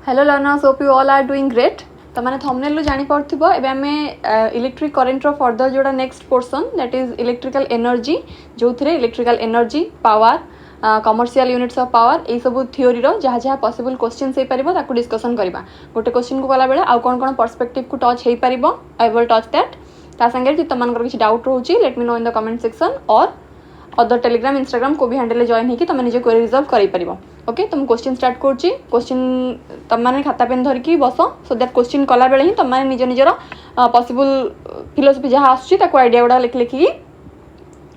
Hello learners, hope you all are doing great. तो मैंने thumbnail जानी पड़थिबो एबे हमें इलेक्ट्रिक करंट रो फर्दर जोड़ा next portion that is electrical energy, जो थे electrical energy power commercial units of power ये सब थ्योरी रो जहाँ जहाँ पॉसिबल क्वेश्चन हो पारिबो ताकू डिस्कशन करबा। गोटे क्वेश्चन को गला बेले आउ कोन कोन पर्सपेक्टिव को टच हो पारिबो, आई विल टच दैट। ता संगे जे तमनकर किछि डाउट रहउची let me know in the comment section और अदर टेलीग्राम इंस्टाग्राम को भी हैंडल जॉइन होगी तुम निजे क्वेरी रिजॉल्व कर पार। ओके, तुम क्वेश्चन स्टार्ट करुच्ची। क्वेश्चन तुमने खाता पेन धरिकी बस, सो दैट क्वेश्चन कला बेले ही तुमने निज निजर पॉसिबल फिलोसफी जहाँ आसूँ आइडिया गुड़ा लिखि लिखिकी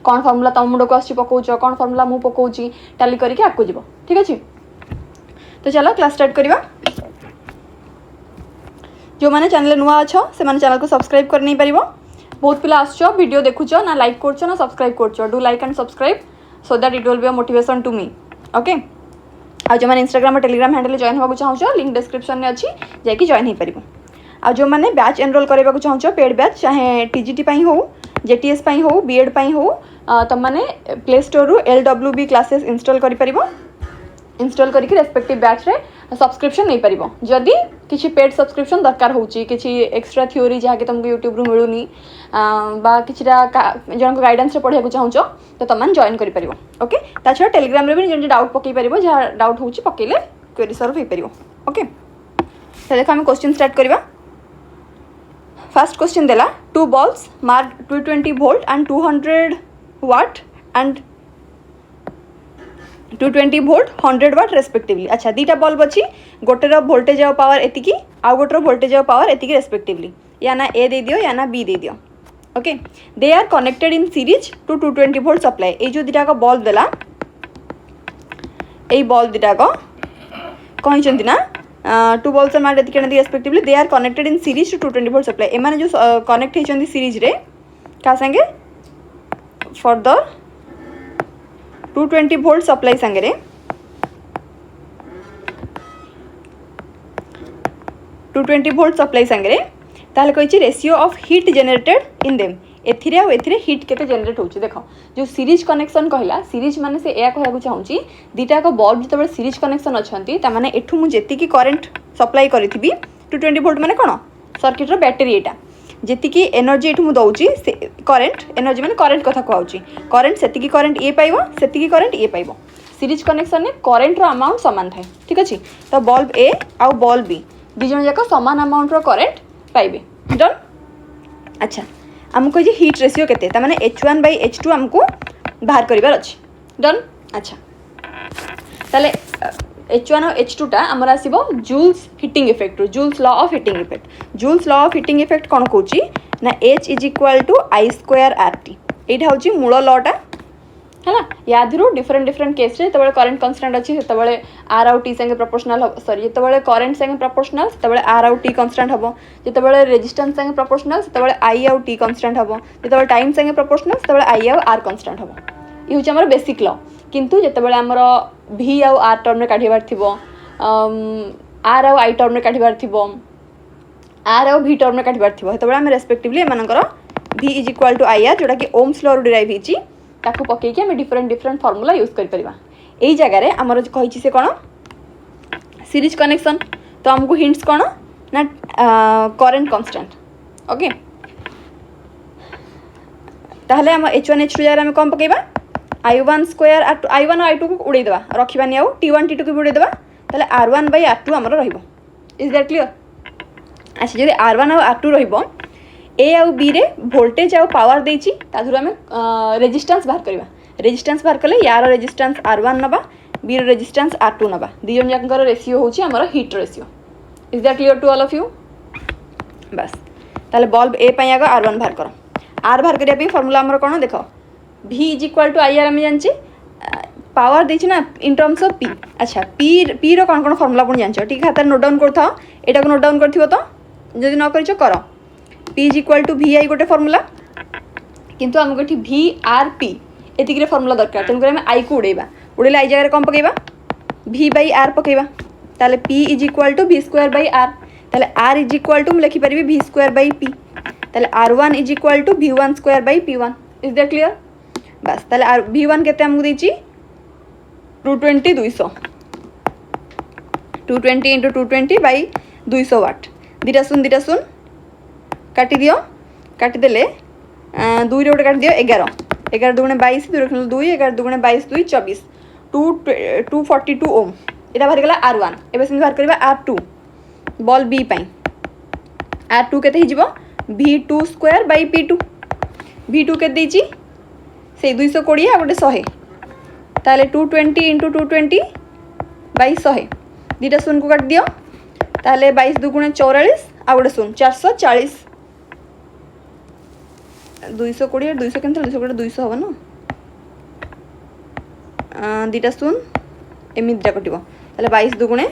कौन फर्मुला तुम मुंड को आस पकाउच, कौन फर्मुला मुझे पकाउची टाली करके आगू जीव। ठीक अच्छे, तो चलो क्लास स्टार्ट करवा। जो मैंने चैनल नुआ अच्छ से चैनल को सब्सक्राइब कर नहीं पार। बहुत पिला आसछ वीडियो देखुच ना लाइक करछ ना सब्सक्राइब करछ, do like and subscribe so that it will be a motivation to me. Okay, आ जो मैंने इंस्टाग्राम और टेलीग्राम हैंडल जॉइन होगा चाहूँ लिंक डिस्क्रिप्शन में अच्छी जाकि जॉइन हो पार। आ जो मैंने बैच एनरोल करने को चाहूँ पेड बैच चाहे टीजीटी हो, जेटीएस हो, बीएड हो, तुम मैंने प्ले स्टोर रु LWB क्लासेस इंस्टॉल कर इंस्टॉल करके रेस्पेक्टिव बैच रे सब्सक्रिप्शन नहीं पारिबो। जदि किसी पेड सब्सक्रिप्शन दरकार होची, किसी एक्स्ट्रा थ्योरी जहाँ कि तुमको यूट्यूब रु मिलूनी बा किछिटा जन को गाइडेंस रे पढ़िया को चाहूचो तो तुम जॉइन कर पारिबो। ओके, ता छडा टेलीग्राम रे भी जे डाउट पकई पारिबो, जहाँ डाउट होची पकईले क्वेरी सॉल्व हो पारिबो। ओके, तो देखो हम क्वेश्चन स्टार्ट करबा। फर्स्ट क्वेश्चन देला 2 balls marked 220 volt and 200 watt and 220 volt 100 watt respectively. अच्छा, दीटा बल्ब अच्छी, गोटेर वोल्टेज और पावर एतिकी आउ गोटेर वोल्टेज और पावर एतिकी रेस्पेक्टिवली, या ना ए दे दियो या ना बी दे दियो। Okay, they are connected in series to 220 volt supply. ये जो दीटा बल्ब देला ये बल्ब दीटा कहीं ना 2 balls आर मार्क्ड एतिकी respectively they are connected in series to 220 volt supply. एमाने जो कनेक्ट होइछन्ती सीरीज रे का संगे फर्दर 220 volt सप्लाई संगे 220 volt सप्लाई संगे ताहले कहिछि ratio of heat generated in them. एथिरे आ एथिरे हीट केते जनरेट होछि। देखो जो सीरीज कनेक्शन कहला, सीरीज माने से एया कहया को चाहूछि दीटा को बल्ब जतबे सीरीज कनेक्शन अछंती ता माने एठु मु जेतिकी करंट सप्लाई करिथिबी 220 volt माने कोन सर्किट रो बैटरी एटा जेतिकी एनर्जी एठु मु दउछि करंट, एनर्जी माने करंट कथा कहउछि, करंट सेतिकी करंट ए पाइबो सेतिकी करंट ए पाइबो। सीरीज कनेक्शन ने करंट रो अमाउंट समान थाए। ठीक अछि, तो बल्ब ए आउ बल्ब बी दिजन जाक समान अमाउंट रो करंट पाइबे। डन। अच्छा, हमको कहि हीट रेशियो केते ता माने H1/H2 हमको बाहर करिवार अछि। डन। अच्छा, ताले H1 और H2 टा हमर आसीबो Joule's heating effect, Joule's law of heating effect. Joule's law of heating effect कोन कहउची ना H = I²RT। एटा होची मूल लॉ टा है ना। या दिरो डिफरेंट डिफरेंट केस रे तबले करंट कांस्टेंट अछि तबले R आउ T संगे प्रोपोर्शनल हो, सॉरी तबले करंट संगे प्रोपोर्शनल तबले R आउ T कांस्टेंट हबो, तबले रेजिस्टेंस संगे प्रोपोर्शनल तबले I आउ T कांस्टेंट हबो, तबले टाइम संगे प्रोपोर्शनल तबले I आउ R कांस्टेंट हबो। ई होची हमर बेसिक लॉ। किंतु जेतेबेले हमर V आउ R टर्म रे काढिबार थिबो, R आउ I टर्म रे काढिबार थिबो, R आउ V टर्म रे काढिबार थिबो, तबले हम रेस्पेक्टिवली एमानकर V = IR जोटा कि ओम्स लॉ रो डिराइव हिची ताकू पकई के हम डिफरेंट डिफरेंट फार्मूला यूज कर परिबा। एई जगह रे हमर कहिछि से कोन सीरीज कनेक्शन, तो हमको हिंट्स कोन ना करंट कांस्टेंट। ओके, ताहले हम H1 H2 जगह हम कोन पकेबा I1² I1 और I2 को उड़े देबा, रखिबानी आउ T1 T2 को उड़े देबा, ताहले R1/R2 हमर रहिबो। Is that clear? अच्छा, जदि R1 और R2 रहिबो, ए आउ बी रे वोल्टेज आउ पावर देछि ताधुर हम रेजिस्टेंस बाहर करबा। रेजिस्टेंस बाहर कले यार रेजिस्टेंस R1 नबा, बी रो रेजिस्टेंस R2 नबा। दी जन जाकर रेशियो होछि हमर heat ratio. Is that clear to all of you? बस, ताले बल्ब ए पई आगे R1 बाहर करो। R बाहर करिया पे फार्मूला हमर कोन देखो V = IR हम जानछि, पावर देछि ना इन टर्म्स ऑफ P। अच्छा, P रो कोन फार्मूला पुन जानछो, ठीक हाथ नोट डाउन करथाओ, एटा को नोट डाउन करथिबो तो जदि न करिछो करो। P = VI गोटे फार्मूला, किंतु हमको एठी VRP एतिक रे फार्मूला दरकार, तेन करे हम I को उड़ेबा, उड़ेले I जगह रे कोन पकेबा V/R पकेबा, ताले P = V²/R, ताले R = हम लिखि परिबे V²/P, ताले R1 = V1²/P1। Is that clear? बस, ताले V1 केते हमको देछि 220 200 220 इंटू 220 बाई 200 वाट दुटा शून काटी दियो काटिदेले 2 रे गोटे काटी दियो 11 11 दुगुणे 22 2 रखल 2 11 दुगुणे 22 2 24 242 ओम एटा बाहर गला R1 एबे सिन बाहर करबा R2 बॉल बी पाई R2 केते हिजिबो V2 square by P2 V2 केते देची से 220 आ गोटे 100 ताले 220 इंटू 220 बाई 100 दुटा शून को काट दियो ताले 22 दुगुणे 44 आ गोटे शून 440 220 200 केमते 200 200 हबो न दुटा शून एमिद्रा कटिबो ताले 22 दुगुणे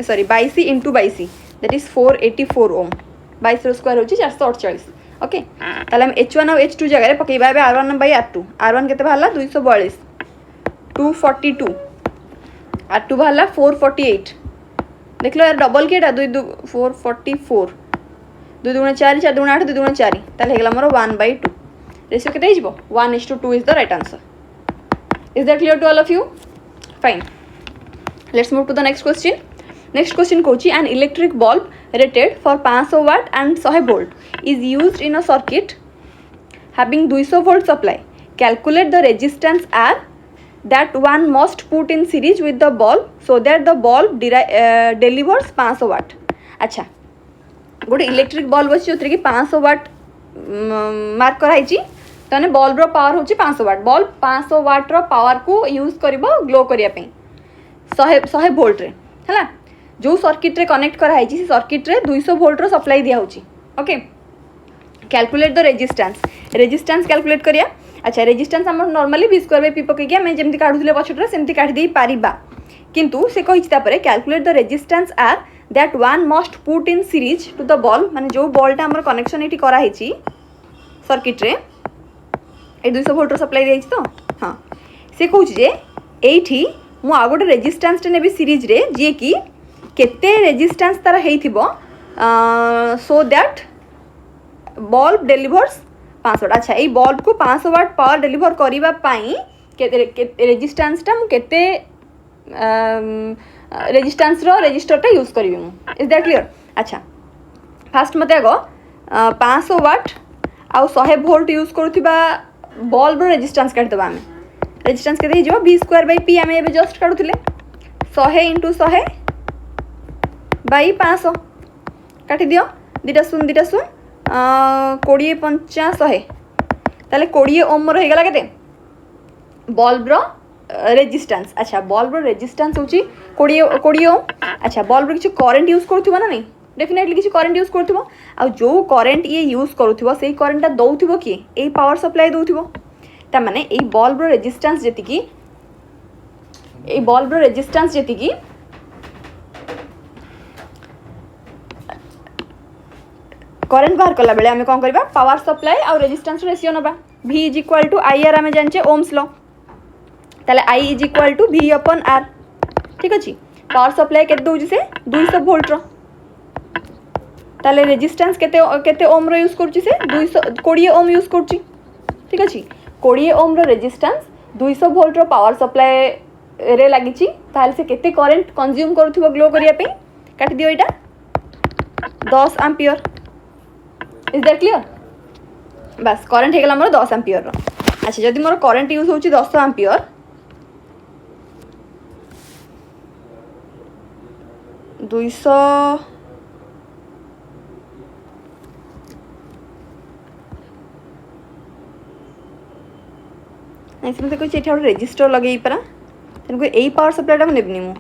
sorry 22 into 22 that is 484 ohm 22 रो स्क्वायर होची 448 ओके ताले हम H1 और H2 जगह रे पकेबा बे R1 बाई R2 R1 केते भाला 242 242 R2 भाला 448 देख लो यार डबल केटा 2 444 2 दुगुणे 4 4 दुगुणे 8 2 दुगुणे 4 ताले हेगला मोर 1/2 रेशियो केते हिजबो 1:2 is the right answer is that clear to all of you fine let's move to the next question next question कोची an electric bulb rated for 500 watt and 100 volt is used in a circuit having 200 volt supply calculate the resistance R that one must put in series with the bulb so that the bulb delivers 500 watt अच्छा गोटे electric bulb अच्छी जो कि 500 वाट mark कराई ताने bulb रो power होची 500 वाट bulb 500 वाट रो power को use करिबो ग्लो करिया पे 100 वोल्ट रे हला जो सर्किट रे कनेक्ट कराई से सर्किट रे 200 वोल्ट रो सप्लाई दिया होची okay calculate the resistance calculate करिया अच्छा रेजिस्टेंस हम normally v square by p पके हमें जेमती काढुले पछटरा सेमती काढी देई पारिबा किंतु से कहिछि तापरे calculate the resistance R that one must put in series to the bulb माने जो बल्बटा हमर कनेक्शन एठी करा हेछि सर्किट रे ए 200 वोल्ट सप्लाई देछि तो हां से कहछि जे एठी मु आ गोटे रेजिस्टेंस टे नेबी सीरीज रे जे कि केते रेजिस्टेंस तारा हेइथिबो so that bulb delivers 500 watt अच्छा ये बल्ब को 500 वाट पावर डेलीवर करिबा पाई रेजिस्टेंस टा मु केते रेजिस्टेंस रो रजिस्टर टा यूज करिवि मु इज दैट क्लियर अच्छा फास्ट मते आगो 500 वाट आ 100 वोल्ट यूज करथिबा बल्ब रो रेजिस्टेंस काट दबा हमें रेजिस्टेंस केते हिजो v स्क्वायर बाय p हमें एबे जस्ट काढुथिले 100 इंटू 100 बाई 500 काटी दियो दुटा शून 20 50 100 ताले 20 ओम रही गला केते बल्ब रो रेजिस्टेंस अच्छा बल्ब रो रेजिस्टेंस होची 20 ओम अच्छा बल्ब रो किछ करंट यूज करथिबो ना नहीं डेफिनेटली किछ करंट यूज करथिबो आ जो करंट ये यूज करथिबो सेही करंटटा दउथिबो कि एई पावर सप्लाई दउथिबो ता माने एई बल्ब रो रेजिस्टेंस जेति की करंट बाहर कला बेले आमे कोन करबा पावर सप्लाई और रेजिस्टेंस रेशियो नबा v is equal to IR आमे जानचे ओम्स लॉ ताले I is equal to v upon R ठीक अछि पावर सप्लाई केते दोजी से 200 वोल्ट रो ताले रेजिस्टेंस केते ओम रो यूज करछि से 220 ओम यूज करछि ठीक अछि 20 ओम रो रेजिस्टेंस 200 वोल्ट रो पावर सप्लाई रे लागिछि ताले से केते करंट कंज्यूम करथिबो ग्लो करिया पे काट दियो एटा 10 एम्पियर इज दैट क्लियर बस करंट हेगला मोर 10 एम्पियर रो अच्छा जदि मोर करंट यूज होची 10 एम्पियर 200 नहीं से कोई एठा रेजिस्टर लगे परा तेनको एई पावर सप्लाईटा को नेबनी मु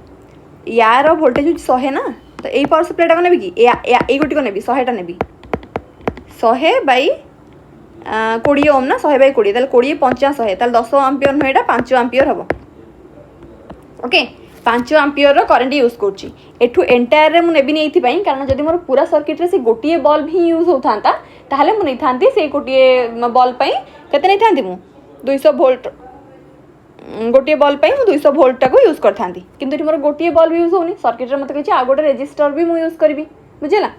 यार वोल्टेज होची 100 ना तो एई पावर सप्लाईटा को नेबी कि एई गोटी को नेबी 100 टा नेबी 100 बाई 20 ओम ना 100 बाई 20 ताले 20 50 100 ताले 10 एम्पियर नो एटा 5 एम्पियर हबो ओके 5 एम्पियर रो करंट यूज करची एठू एंटायर रे मु नेबी नै एथि पई कारण जदी मोर पूरा सर्किट रे से गोटिए बल्ब ही यूज होथांता ताले मु नै थांती से गोटिए बल्ब पई केते नै थांती मु 200 वोल्ट गोटिए बल्ब पई मु 200 वोल्ट टा को यूज करथांती किंतु एठी मोर गोटिए बल्ब यूज होनी सर्किट रे मते कहछि आ गोटे रेजिस्टर भी मु यूज करबी बुझिला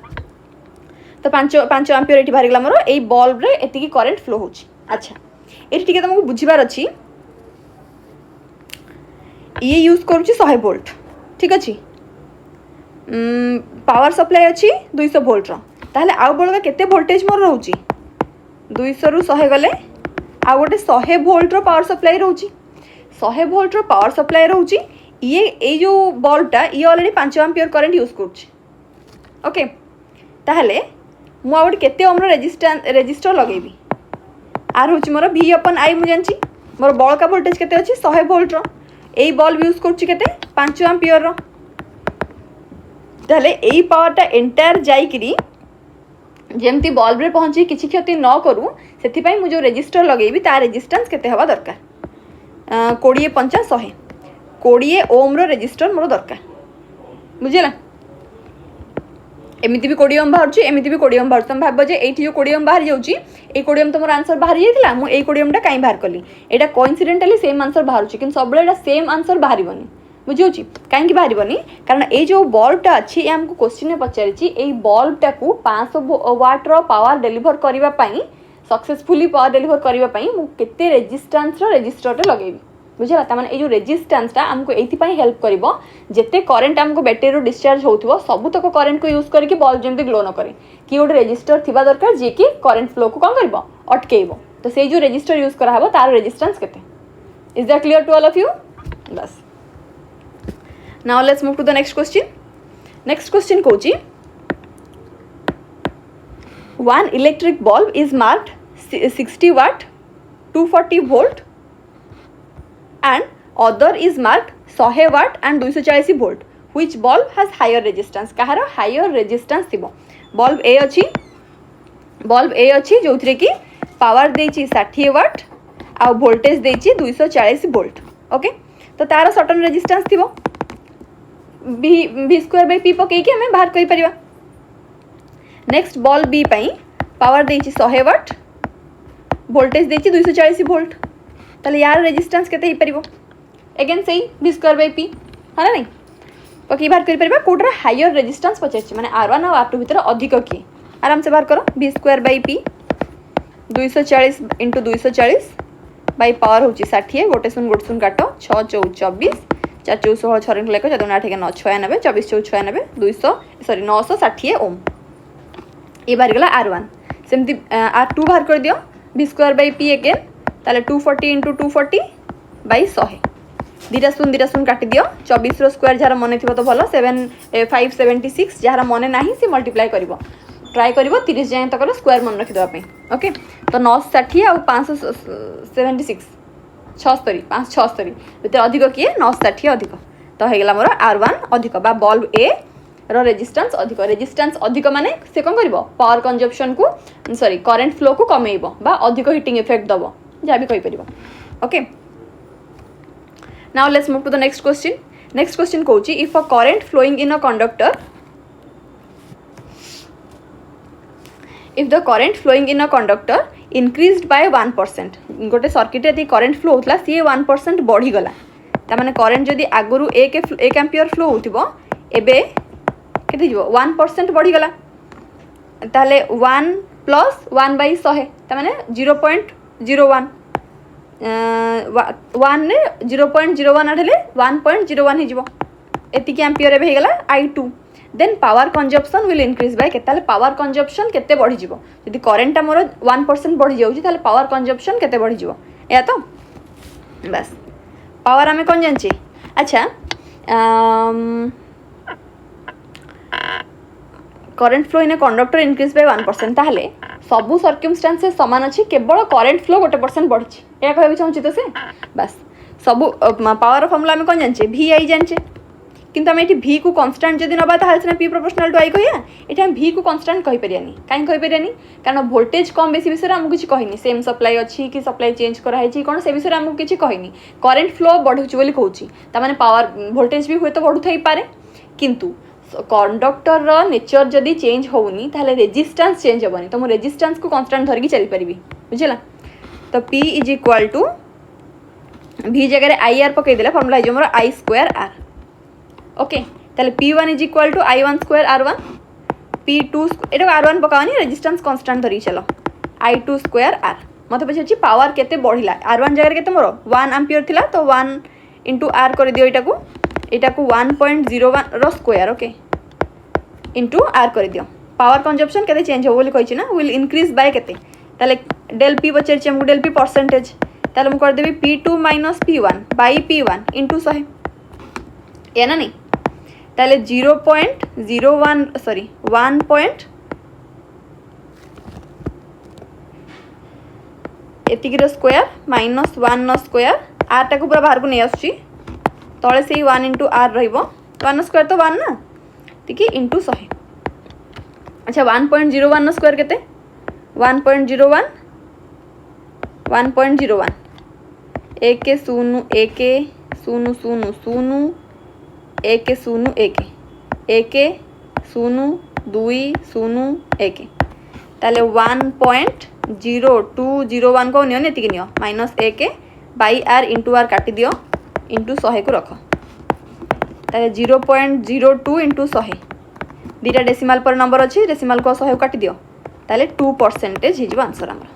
तो 5 एम्पियर एठी बाहर गला मोर एई बल्ब रे एतिकी करंट फ्लो होची अच्छा एठी टिके तुमको बुझिबार अछि ये यूज करूची 100 वोल्ट ठीक अछि पावर सप्लाई अच्छी 200 वोल्ट ताहले आउ बलगा केते वोल्टेज मोर रोची 200 रु 100 गले आ गोटे 100 वोल्ट पावर सप्लाई रोची 100 वोल्ट पावर सप्लाई रोची ये जो बल्बटा ये ऑलरेडी 5 एम्पियर करंट यूज करुच्ची ओके ताहले मु आउट केते ओम रेजिस्टर लगेबी आर होची मोर V अपन I मु जानची मोर बळका वोल्टेज केते अछि 100 वोल्ट एई बल्ब यूज करुच्ची केते 5 एम्पियर ताहले एई पावरटा एंटायर जाईकरी जेमती बल्ब रे पहुंची किछि क्षति न करू सेथिपाई मु जो रेजिस्टर लगेबी ता रेजिस्टेंस केते हवा दरकार 20 5 100 20 ओम रो रेजिस्टर मोर दरकार बुझिला एमिति भी 20 ओम बाहर एमिति भी 20 ओम बाहर तुम भाव जे एठी जो 20 ओम बाहर जाउची ए 20 ओम तुमर आंसर बाहर जाइतिला मु ए 20 ओम टा काई बाहर कली एटा कोइन्सिडेंटली सेम आंसर बाहरची किन सबले एटा सेम आंसर बाहरिबनी बुझियोची काई बाहरिबनी कारण ए जो बल्ब टा अछि ए हमको क्वेश्चन में पचारिची ए बल्ब टा को 500 वाट रो पावर डिलीवर करिवा पई सक्सेसफुली पावर डिलीवर करिवा पई मु केते रेजिस्टेंस रो रेजिस्टर टे लगेबी बुझला त माने ए जो रेजिस्टेंस टा हमको एथि पई हेल्प करिवो जेते करंट हमको बैटरी रो डिस्चार्ज होउथबो सब तक करंट को यूज करके बल्ब जेमते ग्लो न करे कि गोटे रेजिस्टर थिबा दरकार जे कि करंट फ्लो को कोन करबो अटकेइबो तो से जो रेजिस्टर यूज करा हबो तार रेजिस्टेंस केते is that clear to all of you बस now let's move to the next question kochi one electric bulb is marked 60 watt 240 volt and other is marked 100 watt and 240 volt which bulb has higher resistance kahara higher resistance thibo bulb a अछि जोथरे की power देछि 60 watt आ voltage देछि 240 volt okay तो तार सटन resistance थिबो v square by p पकई के हमें बाहर करि परिबा नेक्स्ट बल्ब b पई पावर देछि 100 वाट वोल्टेज देछि 240 वोल्ट ताले यार रेजिस्टेंस केते ही परिबो अगेन सही v स्क्वायर बाय p हाना नहीं पकई बाहर करि परिबा कोडरा हायर रेजिस्टेंस पचाछि माने r1 और r2 भीतर अधिक की आराम से बाहर करो v square by p 240 * 240 by power होछि 60 गोटे सुन काटो 6 4 24 4 4 16 6 लेको 4 8 9 96 24 4 96 200 सॉरी 960 ओम ये बाहर गला r1 सेमती r2 बाहर कर दियो v square by p again ताले 240 * 240 बाय 100 दीटा सुन काटी दियो 24 रो स्क्वायर जहार मने थिबो तो भलो 576 जहार मने नाही से मल्टीप्लाई करिवो ट्राई करिवो 30 जाय तक स्क्वायर मन रखि दवा पे ओके तो 960 और 576 76 576 भीतर अधिक किए 960 अधिक तो हेगला मोर r1 अधिक बा बल्ब a रो रेजिस्टेंस अधिक माने से कोन करबो पावर कंजप्शन को सॉरी करंट फ्लो को कमेइबो बा अधिक हीटिंग इफेक्ट दबो जा भी कहि परिबो okay now let's move to the next question कहूची if a current flowing in a conductor if the current flowing in a conductor increased by 1% गोटे सर्किट रे करंट फ्लो होतला सी 1% बढ़ी गला ता माने करंट जदी आगुरु 1 एम्पियर फ्लो होतिबो एबे केते जिवो 1% बढ़ी गला ताले 1 + 1/100 ता माने 0.01 1 ने 0.01 आडले 1.01 हे जिवो एतिकी एम्पियर एबे हे गला I2 then power consumption will increase by केताले पावर कंजप्शन केते बढ़ी जिवो यदि करंट मोर 1% बढ़ी जाउची ताले पावर कंजप्शन केते बढ़ी जिवो या तो बस पावर हमें कोन जानची अच्छा current flow in a conductor increase by 1% ताहले सबु सर्कमस्टेंसेस समान अछि केवल करंट फ्लो 1% बढ़छि या कहबे चाहूची तो से बस सबु पावर फार्मूला हमें कोन जानची vi जानची किंतु आम ये v को कांस्टेंट जदि नबा ताल से p प्रोपोर्शनल टू i कहिया एटा हम v को कांस्टेंट कहि परियानी काई कहि परियानी कारण वोल्टेज कम बेसी विषय हम किछि कहिनी सेम सप्लाई अछि कि सप्लाई चेंज करा है छी कोन से विषय हम किछि कहिनी करंट फ्लो बढ़ुची बोली कहूची ता माने पावर वोल्टेज भी होय तो बढ़ु थई पारे किंतु कंडक्टर रो नेचर जदि चेंज होउनी ताले रेजिस्टेंस चेंज होबनी तो मो रेजिस्टेंस को कांस्टेंट धरि के चली परिबी बुझला तो p = v जगह रे ir पकई देला formula J more i square r okay ताले p1 = i1 square r1 p2 एटा r1 पकावनी रेजिस्टेंस कांस्टेंट धरि चलो i2 स्क्वायर r मते पछछि पावर केते बढ़िला r1 जगह केते मोर 1 एम्पियर थिला तो 1 * r कर दियो एटा को 1.01 रो स्क्वायर ओके इंटू आर कर दियो पावर कंजप्शन केते चेंज हो बोली कहिछि ना विल इंक्रीज बाय केते ताले डेल पी बचेछि हमको डेल पी परसेंटेज ताले हम कर देबी p2 minus p1 bye p1 into 100 या ना नहीं ताले 0.01 सॉरी 1. एतिकीर स्क्वायर माइनस 1 स्क्वायर आर टाको पूरा बाहर को नहीं आसुची तले से 1 इंटू आर रहिबो 1 स्क्वायर तो 1 ना ठीक इंटू 100 अच्छा 1.01 स्क्वायर केते 1.01 1.01 एक शून्य एक शून्य शून्य शून्य एक शून्य एक शून्य दुई शून्य एक ताले 1.0201 को नियो नेति नियो माइनस एक बाई आर इंटू आर काटी दियो इंटू 100 को रख ताले 0.02 इंटू 100 दीटा डेसिमाल पर नंबर अच्छी डेसिमाल को 100 काटी दियो ताले 2% हिजो आंसर हमर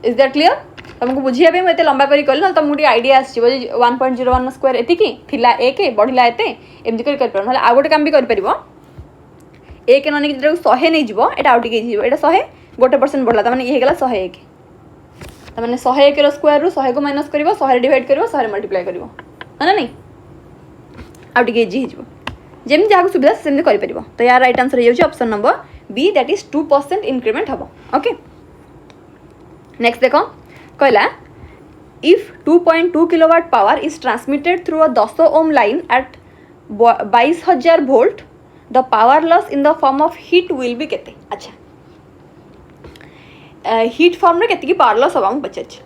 इज दैट क्लियर तुमको बुझिया पे मते लंबा करी कहली न तुमको टी आईडिया आछिबो जे 1.01 स्क्वायर एति की थिला एक बढ़िला एते एमति कर पर नले आ गोटे काम भी कर परिबो एक नने कि 100 नै जिवो एटा आउट के जिवो एटा 100 1% बढ़ला त माने ई हे गेला 101 त माने 101 रो स्क्वायर रो 100 को माइनस करिवो 100 रे डिवाइड करिवो 100 रे मल्टीप्लाई करिवो ना नहीं आउट के जी हिजो जेम जाको सुविधा सेम कर परिबो तो यार राइट आंसर हो option number B that is 2% increment हबो ओके नेक्स्ट देखो कहला if 2.2 kilowatt power is transmitted through a 10 ohm line at 22,000 volt the power loss in the form of heat will be केते अच्छा heat form रे केते की power loss हबा हम पचाच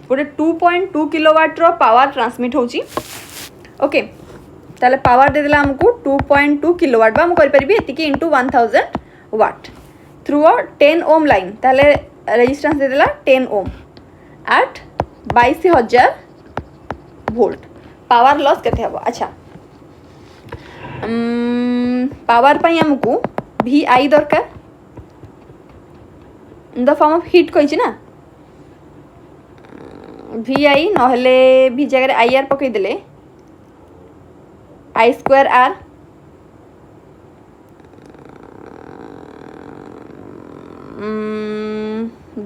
गोटे 2.2 किलोवाट रो पावर ट्रांसमिट होची ओके ताले पावर दे दिला हमको 2.2 किलोवाट बा हम कर परबी एति की into 1000 watt through a 10 ohm line ताले रेजिस्टेंस दे दिला 10 ohm at 22,000 volt power loss केते हबो अच्छा पावर पई हमको vi दरकार in the form of heat कहिछि ना vi नहले v जगह ir पकई देले i square r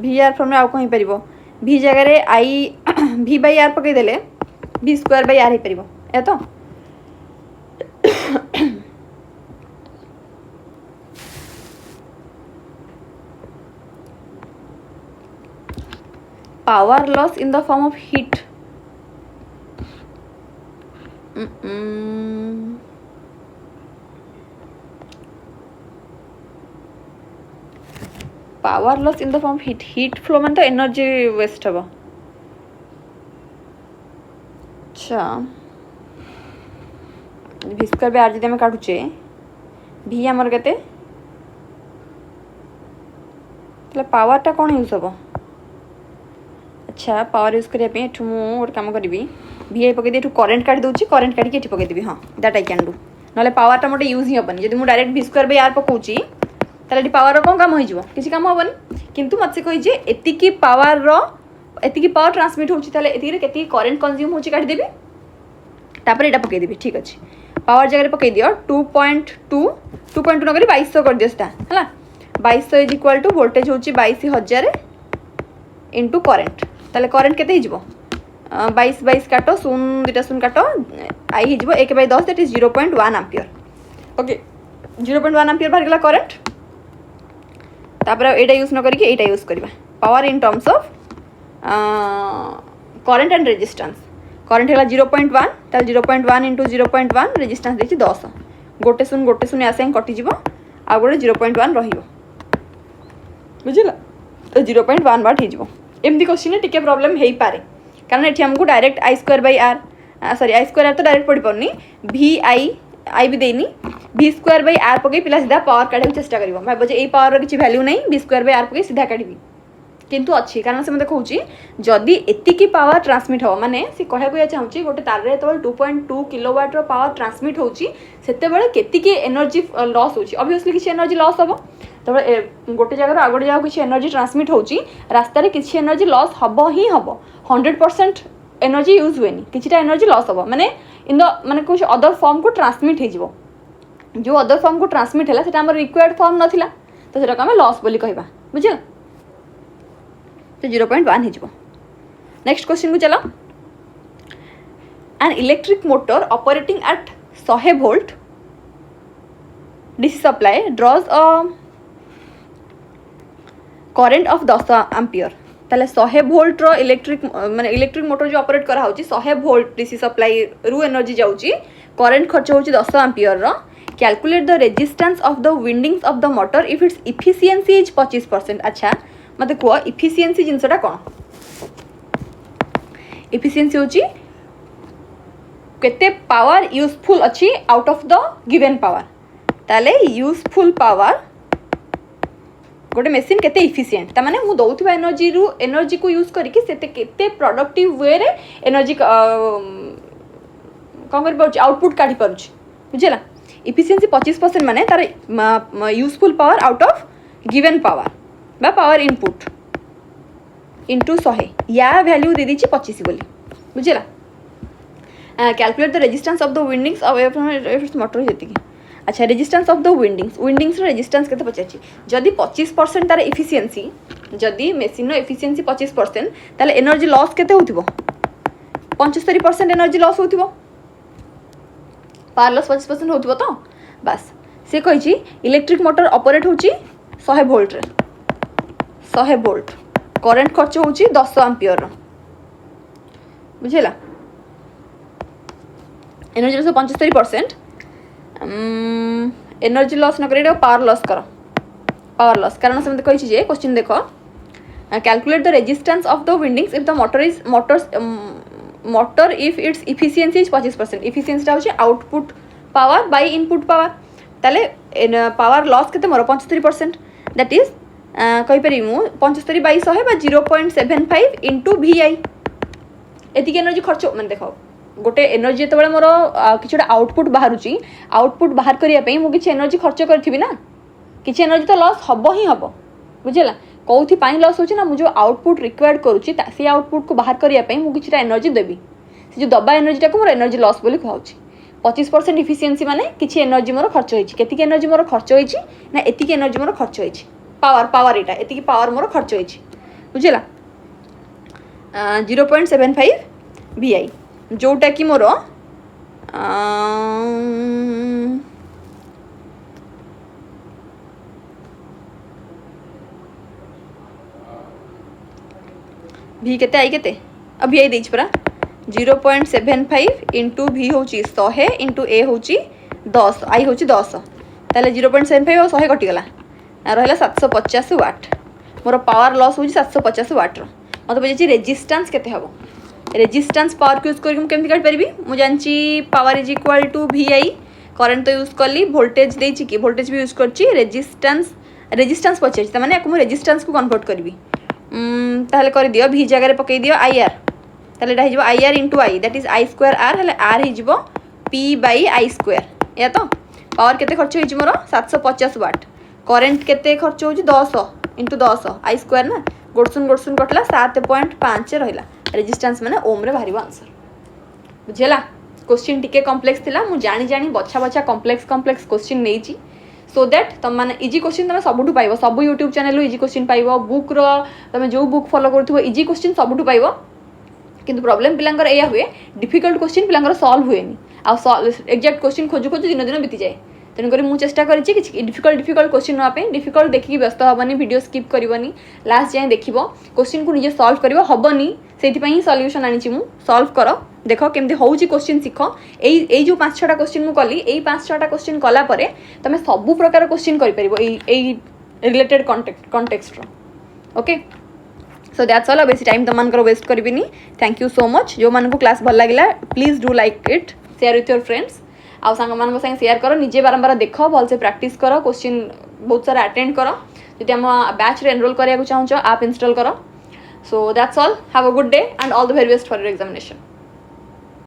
vr form आउ कहि परिबो v जगह i v बाय r पकई देले v स्क्वायर बाय r हे परिबो ए तो power loss in the form of heat power loss in the form of heat flow मान तो energy waste हबो अच्छा v स्क्वायर बाय r जदि हम काटुचे v हमर केते तले पावर टा कोन यूज हबो अच्छा पावर यूज करिया पे एठु मु गोटे काम करबी vi पकई दे एठु करंट काट दोची करंट काटी के एठि पकई देबी हां दैट आई कैन डू नले पावर टा मोटे यूज ही हबनी जदि मु direct v square by r पकोची ताले पावर रो कोन काम होई जिवो किछि काम हबनी किंतु मत कहि जे एति की पावर ट्रांसमिट होची ताले एति रे केति करंट कंज्यूम होची काटी देबी तापर एटा पकई देबी ठीक अछि पावर जगह रे पकई दियो 2.2 न करी 2200 कर दियो स्टा हला 2200 इज इक्वल टू वोल्टेज होची 22000 इनटू करंट ताले करंट केते हिजबो 22 काटो शून्य दुटा शून्य काटो आई हिजबो 1/10 that is 0.1 ampere okay 0.1 ampere बाहर गेला करंट तापर एटा यूज न करी एटा यूज करबा power in terms of current and resistance current हैला 0.1 ताले 0.1 इनटू 0.1 रेजिस्टेंस देछि 10 गोटे शून्य आसे कटि जिवो आ गोटे 0.1 रहिबो बुझिला तो 0.1 वाट हिजबो एमदी क्वेश्चन टिके प्रॉब्लम हेई पारे कारण एठी हमको direct i square by r sorry i square r तो डायरेक्ट पड़ी पड़नी vi i भी देनी v स्क्वायर बाय r पके पिला सीधा पावर काढे चेष्टा करिवो भाई बजे ए पावर रो किछि वैल्यू नै v स्क्वायर बाय r पके सीधा काढिबी किंतु अच्छी कारण से मते कहूची जदी एति की पावर ट्रांसमिट हो माने से कहया को चाहूची गोटे तार रे तो 2.2 किलोवाट रो पावर ट्रांसमिट होची सेते बेले केति की एनर्जी लॉस होची ऑब्वियसली किछि एनर्जी लॉस हबो तबे गोटे जगह आ गोटे जगह किछि एनर्जी ट्रांसमिट होची रास्ता रे किछि एनर्जी लॉस हबो ही हबो 100% एनर्जी यूज हुएनी किछिटा एनर्जी लॉस हबो माने इन द माने कुछ अदर फॉर्म को ट्रांसमिट हे जिवो जो अदर फॉर्म को ट्रांसमिट है सेटा हमर रिक्वायर्ड फॉर्म नथिला तो सेटा आम लॉस बोली कहबा बुझियो तो 0.1 हो। नेक्स्ट क्वेश्चन को चलो an electric motor operating at 100 volt DC supply draws a current of 10 ampere ताले 100 वोल्ट रो इलेक्ट्रिक माने इलेक्ट्रिक मोटर जो ऑपरेट करा होची 100 वोल्ट डीसी सप्लाई रु एनर्जी जाउची करंट खर्च होची 10 एम्पियर रो calculate the resistance of the windings of the motor if its efficiency is 25%। अच्छा मते को इफिशिएंसी जिनसटा कोन इफिशिएंसी होची केते पावर यूजफुल अच्छी out of the given power ताले यूजफुल पावर गोटे मेसीन केते इफिशिएंट ता माने मु दउथिबा एनर्जी को यूज करके सेते केते प्रोडक्टिव वे रे एनर्जी कोन कर पाउछ आउटपुट काढी पाउछ बुझला इफिशिएंसी 25% माने तार useful power out of given power बा पावर इनपुट इनटू 100 या वैल्यू दे दीची 25 बोली बुझला calculate the resistance of the windings of motor जेति की। अच्छा resistance of the windings resistance केते पचाची जदी 25% तार एफिशिएंसी जदी मेसिन नो एफिशिएंसी 25% ताले एनर्जी लॉस केते होतिबो 75% एनर्जी लॉस होतिबो पावर लॉस 25% होतिबो तो बस से कहिची इलेक्ट्रिक मोटर ऑपरेट होची 100 वोल्ट रे 100 वोल्ट करंट खर्च होची 10 एम्पियर बुझला एनर्जी लॉस 75% एनर्जी लॉस न करे पावर लॉस करो पावर लॉस कारण से कही जे क्वेश्चन देखो calculate the resistance of the windings if the motor if its efficiency is 25% efficiency होची output power by input power ताले पावर लॉस केते मोर 75% दैट इज कहि परि मु 75 बाय 100 बा 0.75 इनटू VI एतिक एनर्जी खर्च मन देखो गोटे एनर्जी जो मोर कि आउटपुट बाहर करने मुझे किसी एनर्जी खर्च करी ना किसी एनर्जी तो लॉस हम ही हम बुझला कौन लॉस हो ना मुझे आउटपुट रिक्वायर्ड करुच्ची से आउटपुट को बाहर करने मुझे किसी एनर्जी देवी से जो दबा एनर्जीटा को मोर एनर्जी लॉस बोली कहूँ 25% इफिशिएंसी माने किसी एनर्जी मोर खर्च होती केतिक एनर्जी मोर खर्च होती ना एतिक एनर्जी मोर खर्च होती पावर यहाँ एतिक पावर मोर खर्च होती बुझला 0.75 VI जोटा कि मोर भी केते आई केते अब VI देछ परा 0.75 इंटू भी होची 100 इंटू ए होची 10 आई होची 10 ताले 0.75 और 100 कटिगला रहला 750 वाट मोर पावर लॉस होची 750 वाट रो मतलब बुझी रेजिस्टेंस केते हबो रेजिस्टेंस पावर को यूज करके केमती काट पारिबी मु जानची power is equal to VI current तो यूज करली वोल्टेज देछि कि वोल्टेज भी यूज करची रेजिस्टेंस पचारछि त माने aku मु रेजिस्टेंस को कन्वर्ट करबी ताहले कर दियो V जगह रे पकई दियो IR ताहले एटा हिजबो IR * I that is I square R हले R हिजबो P / I स्क्वायर या तो पावर केते खर्च होइछि मोर 750 वाट करंट केते खर्च होइछि 10 * 10 I स्क्वायर ना गोडसुन कटला 7.5 रहिला रेजिस्टेंस माने ओम रे बाहरी आंसर बुझला क्वेश्चन टिके कॉम्प्लेक्स थिला मु जानी बछा कॉम्प्लेक्स क्वेश्चन नेछि सो दैट तुम माने इजी क्वेश्चन तुम सबुठु पाइबो सब यूट्यूब चैनल इजी क्वेश्चन पाइबो बुक रो तुम जो बुक फॉलो करथुबो इजी क्वेश्चन सबुठु पाइबो किंतु प्रॉब्लम पिलांगर एया हुए डिफिकल्ट क्वेश्चन पिलांगर सॉल्व हुएनी आ एग्जैक्ट क्वेश्चन खोजु दिन बीती जाए तेणुक मुझे चेष्टा करी डिफिकल्ट क्वेश्चन नापे डिफिकल्ट देखिए व्यस्त हेनी वीडियो स्किप करनी लास्ट जाए देख क्वेश्चन को निजे सॉल्व कर हेनी से सॉल्यूशन आनी सॉल्व कर देख केमती हूँ क्वेश्चन शिख यही जो 5-6टा क्वेश्चन मुझे कली यही 5-6टा क्वेश्चन कलापर तुम सब प्रकार क्वेश्चन कर related context okay so that's all बेसी टाइम तुम वेस्ट करनी थैंक यू सो मच जो मानक क्लास भल लगे please do like it share with your friends आउ सांग मान संगे शेयर कर निजे बारंबार देख भलसे प्रैक्टिस कर क्वेश्चन बहुत सारा अटेंड कर जो आम बैच रे एनरोल करा चाहो आप इंस्टॉल कर so that's all have a good day and all the very best for your examination.